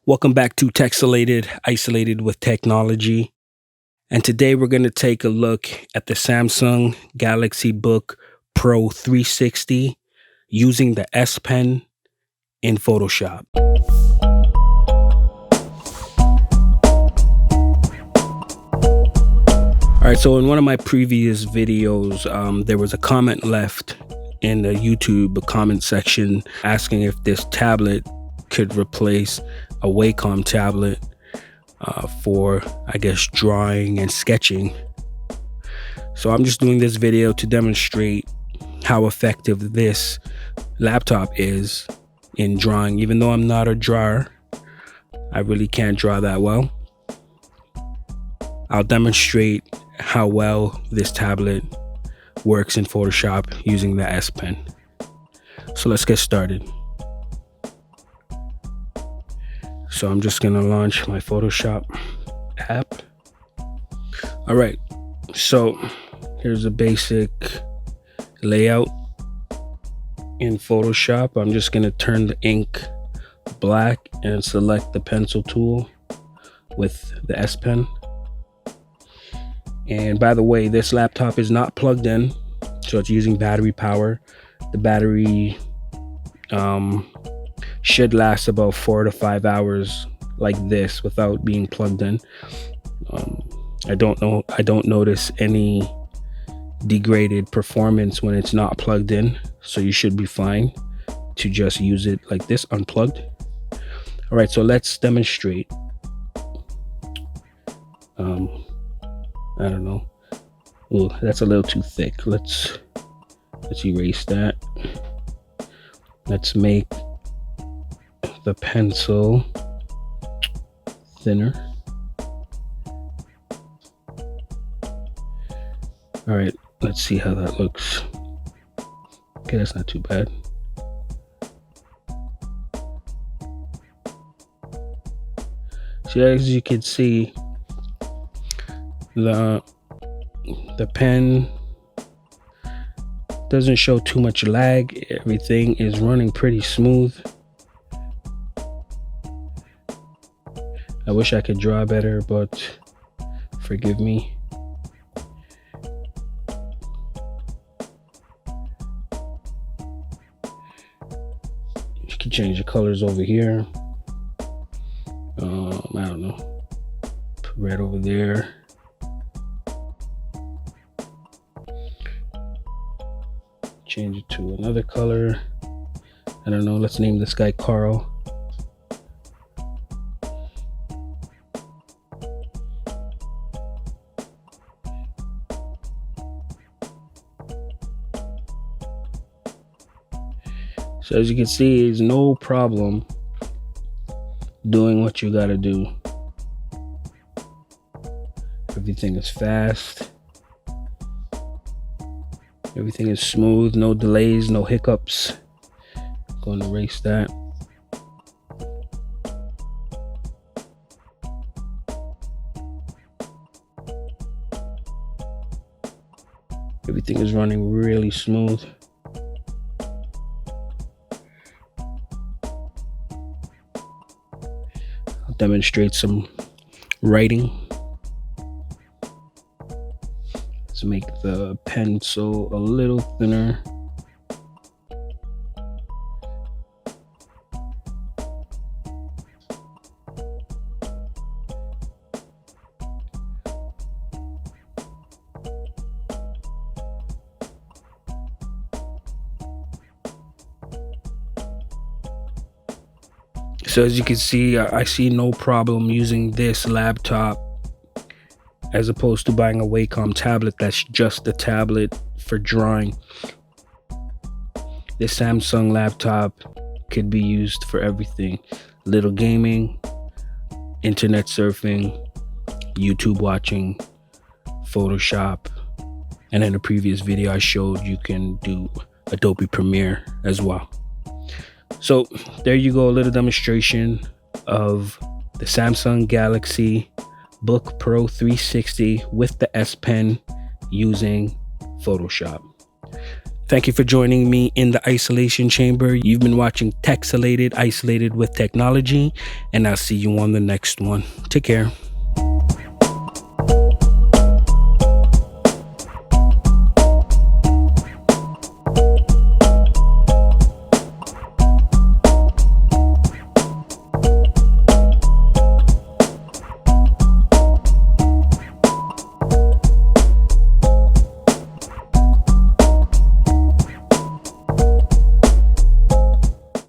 Welcome back to Texelated, Isolated with Technology. And today we're going to take a look at the Samsung Galaxy Book Pro 360 using the S Pen in Photoshop. All right, so in one of my previous videos, there was a comment left in the YouTube comment section asking if this tablet could replace a Wacom tablet for, I guess, drawing and sketching. So I'm just doing this video to demonstrate how effective this laptop is in drawing. Even though I'm not a drawer, I really can't draw that well. I'll demonstrate how well this tablet works in Photoshop using the S Pen. So let's get started. So I'm just gonna launch my Photoshop app. All right, so here's a basic layout in Photoshop. I'm just gonna turn the ink black and select the pencil tool with the S Pen. And by the way, this laptop is not plugged in, so it's using battery power. The battery should last about 4 to 5 hours like this without being plugged in. I don't notice any degraded performance when it's not plugged in, so you should be fine to just use it like this, unplugged. All right, so let's demonstrate. I don't know. Oh, that's a little too thick. Let's erase that. Let's make the pencil thinner. All right, let's see how that looks. Okay, that's not too bad. So as you can see, the pen doesn't show too much lag. Everything is running pretty smooth. I wish I could draw better, but forgive me. You can change the colors over here. I don't know. Put red over there. Change it to another color. I don't know. Let's name this guy Carl. So as you can see, it's no problem doing what you gotta do. Everything is fast. Everything is smooth, no delays, no hiccups. I'm going to erase that. Everything is running really smooth. I'll demonstrate some writing. Let's make the pencil a little thinner. So as you can see, I see no problem using this laptop as opposed to buying a Wacom tablet that's just a tablet for drawing. This Samsung laptop could be used for everything. Little gaming, internet surfing, YouTube watching, Photoshop, and in a previous video I showed you can do Adobe Premiere as well. So there you go, a little demonstration of the Samsung Galaxy Book Pro 360 with the S Pen using Photoshop. Thank you for joining me in the isolation chamber. You've been watching Texelated, Isolated with Technology, and I'll see you on the next one. Take care.